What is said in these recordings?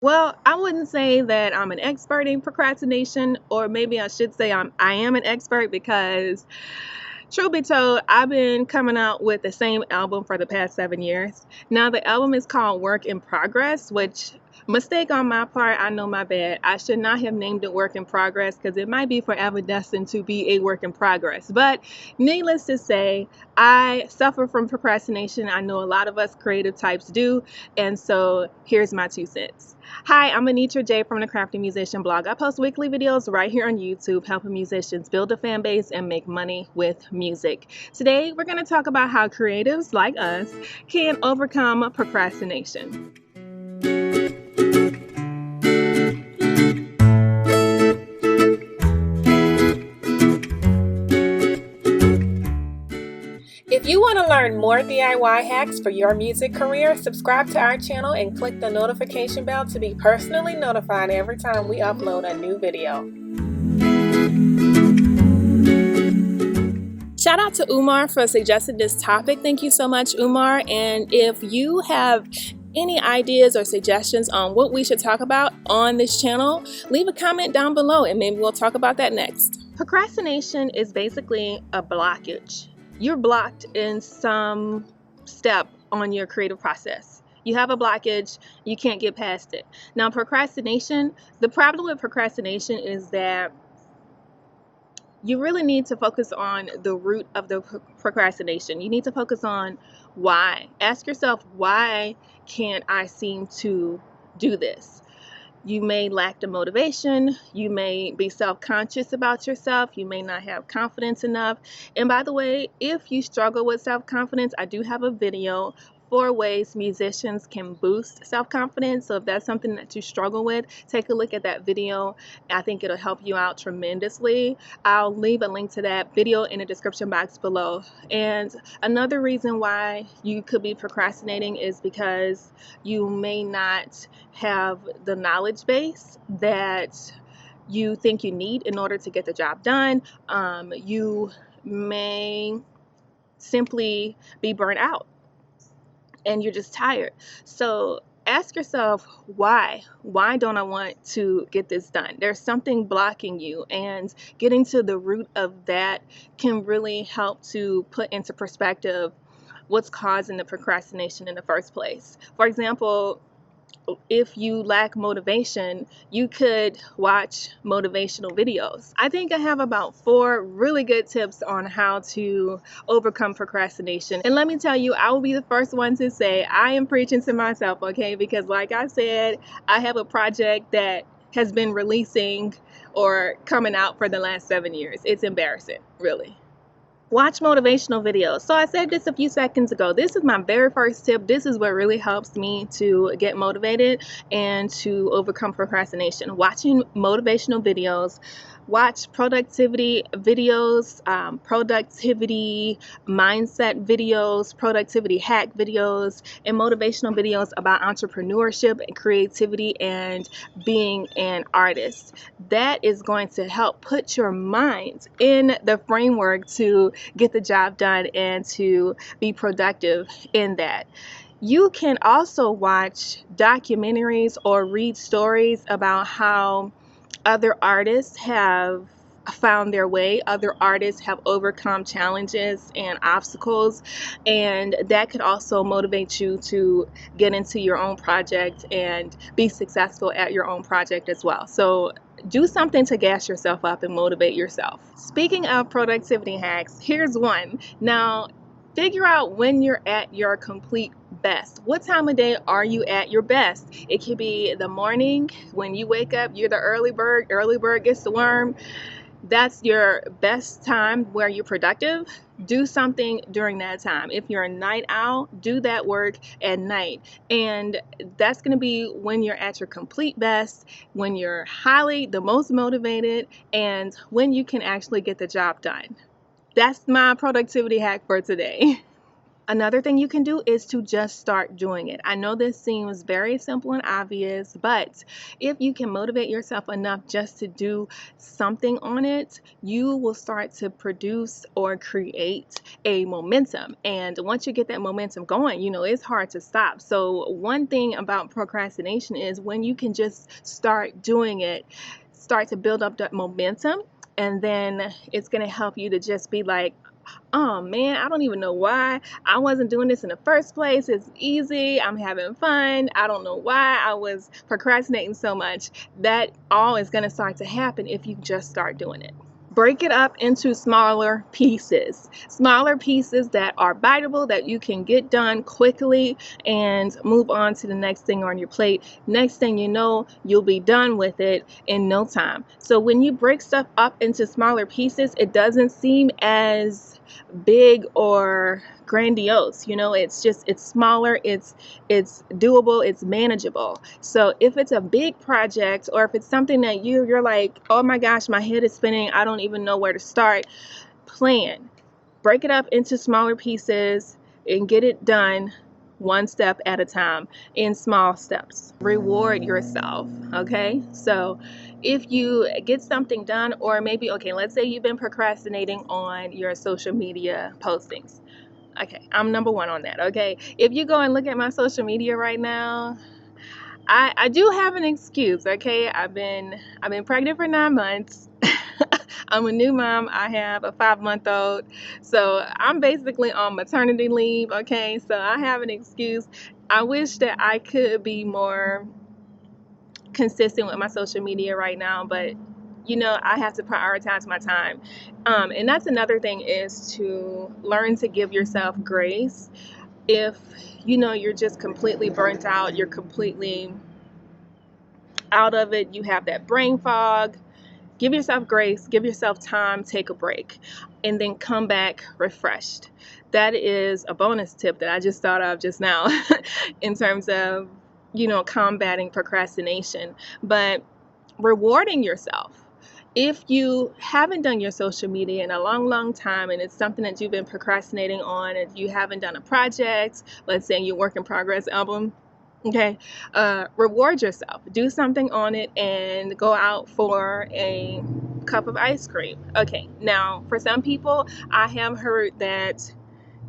Well, I wouldn't say that I'm an expert in procrastination, or maybe I should say I am an expert because, truth be told, I've been coming out with the same album for the past 7 years. Now, the album is called Work in Progress, which, mistake on my part, I know my bad. I should not have named it Work in Progress because it might be forever destined to be a work in progress. But needless to say, I suffer from procrastination. I know a lot of us creative types do. And so here's my 2 cents. Hi, I'm Anitra J from the Crafty Musician blog. I post weekly videos right here on YouTube helping musicians build a fan base and make money with music. Today, we're going to talk about how creatives like us can overcome procrastination. If you want to learn more DIY hacks for your music career, subscribe to our channel and click the notification bell to be personally notified every time we upload a new video. Shout out to Umar for suggesting this topic. Thank you so much, Umar. And if you have any ideas or suggestions on what we should talk about on this channel, leave a comment down below and maybe we'll talk about that next. Procrastination is basically a blockage. You're blocked in some step on your creative process. You have a blockage, you can't get past it. Now, procrastination, the problem with procrastination is that you really need to focus on the root of the procrastination. You need to focus on why. Ask yourself, why can't I seem to do this? You may lack the motivation, you may be self-conscious about yourself, you may not have confidence enough. And by the way, if you struggle with self-confidence, I do have a video, 4 ways musicians can boost self-confidence. So if that's something that you struggle with, take a look at that video. I think it'll help you out tremendously. I'll leave a link to that video in the description box below. And another reason why you could be procrastinating is because you may not have the knowledge base that you think you need in order to get the job done. You may simply be burnt out and you're just tired. So ask yourself, why? Why don't I want to get this done? There's something blocking you, and getting to the root of that can really help to put into perspective what's causing the procrastination in the first place. For example, if you lack motivation, you could watch motivational videos. I think I have about 4 really good tips on how to overcome procrastination. And let me tell you, I will be the first one to say I am preaching to myself, okay? Because like I said, I have a project that has been releasing or coming out for the last 7 years. It's embarrassing, really. Watch motivational videos. So I said this a few seconds ago. This is my very first tip. This is what really helps me to get motivated and to overcome procrastination. Watching motivational videos. Watch productivity videos, productivity mindset videos, productivity hack videos, and motivational videos about entrepreneurship and creativity and being an artist. That is going to help put your mind in the framework to get the job done and to be productive in that. You can also watch documentaries or read stories about how other artists have found their way. Other artists have overcome challenges and obstacles, and that could also motivate you to get into your own project and be successful at your own project as well. So do something to gas yourself up and motivate yourself. Speaking of productivity hacks, here's one. Now, figure out when you're at your complete best. What time of day are you at your best? It could be the morning when you wake up, you're the early bird gets the worm. That's your best time where you're productive. Do something during that time. If you're a night owl, do that work at night. And that's going to be when you're at your complete best, when you're the most motivated, and when you can actually get the job done. That's my productivity hack for today. Another thing you can do is to just start doing it. I know this seems very simple and obvious, but if you can motivate yourself enough just to do something on it, you will start to produce or create a momentum. And once you get that momentum going, it's hard to stop. So one thing about procrastination is when you can just start doing it, start to build up that momentum, and then it's going to help you to just be like, oh man, I don't even know why I wasn't doing this in the first place. It's easy. I'm having fun. I don't know why I was procrastinating so much. That all is going to start to happen if you just start doing it. Break it up into smaller pieces that are biteable, that you can get done quickly and move on to the next thing on your plate. Next thing you know, you'll be done with it in no time. So when you break stuff up into smaller pieces, it doesn't seem as big or grandiose. It's smaller, it's doable, it's manageable. So if it's a big project, or if it's something that you're like, oh my gosh, my head is spinning, I don't even know where to start, plan. Break it up into smaller pieces and get it done one step at a time, in small steps. Reward yourself, okay? So if you get something done, or maybe, okay, let's say you've been procrastinating on your social media postings. Okay, I'm number one on that, okay? If you go and look at my social media right now, I do have an excuse, okay? I've been pregnant for 9 months. I'm a new mom. I have a 5-month-old. So I'm basically on maternity leave, okay? So I have an excuse. I wish that I could be more consistent with my social media right now, but I have to prioritize my time. And that's another thing, is to learn to give yourself grace. If you're just completely burnt out, you're completely out of it, you have that brain fog, give yourself grace, give yourself time, take a break, and then come back refreshed. That is a bonus tip that I just thought of just now in terms of combating procrastination. But rewarding yourself. If you haven't done your social media in a long time, and it's something that you've been procrastinating on, and you haven't done a project, let's say your work in progress album, okay, reward yourself. Do something on it and go out for a cup of ice cream. Okay, now for some people, I have heard that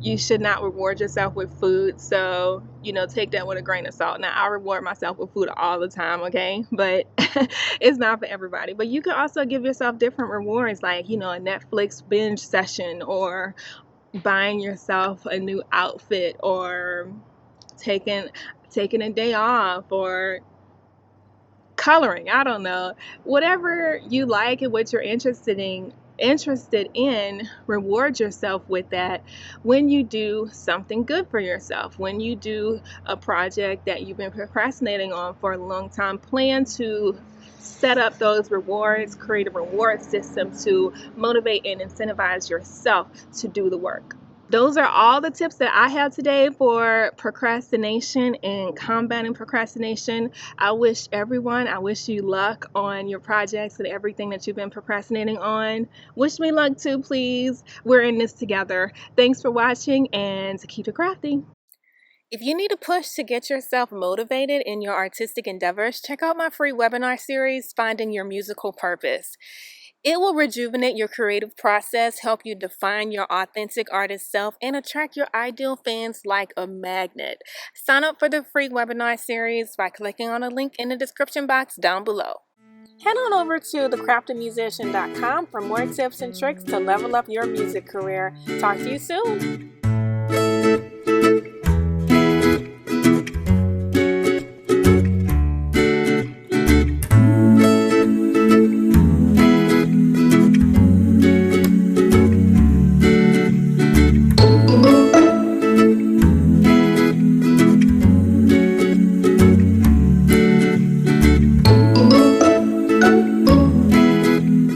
you should not reward yourself with food. So, take that with a grain of salt. Now, I reward myself with food all the time, okay? But it's not for everybody. But you can also give yourself different rewards, like, a Netflix binge session, or buying yourself a new outfit, or taking a day off, or coloring. I don't know. Whatever you like and what you're interested in, reward yourself with that. When you do something good for yourself, when you do a project that you've been procrastinating on for a long time, plan to set up those rewards, create a reward system to motivate and incentivize yourself to do the work. Those are all the tips that I have today for procrastination and combating procrastination. I wish you luck on your projects and everything that you've been procrastinating on. Wish me luck too, please. We're in this together. Thanks for watching, and keep it crafty. If you need a push to get yourself motivated in your artistic endeavors, check out my free webinar series, Finding Your Musical Purpose. It will rejuvenate your creative process, help you define your authentic artist self, and attract your ideal fans like a magnet. Sign up for the free webinar series by clicking on a link in the description box down below. Head on over to thecraftedmusician.com for more tips and tricks to level up your music career. Talk to you soon.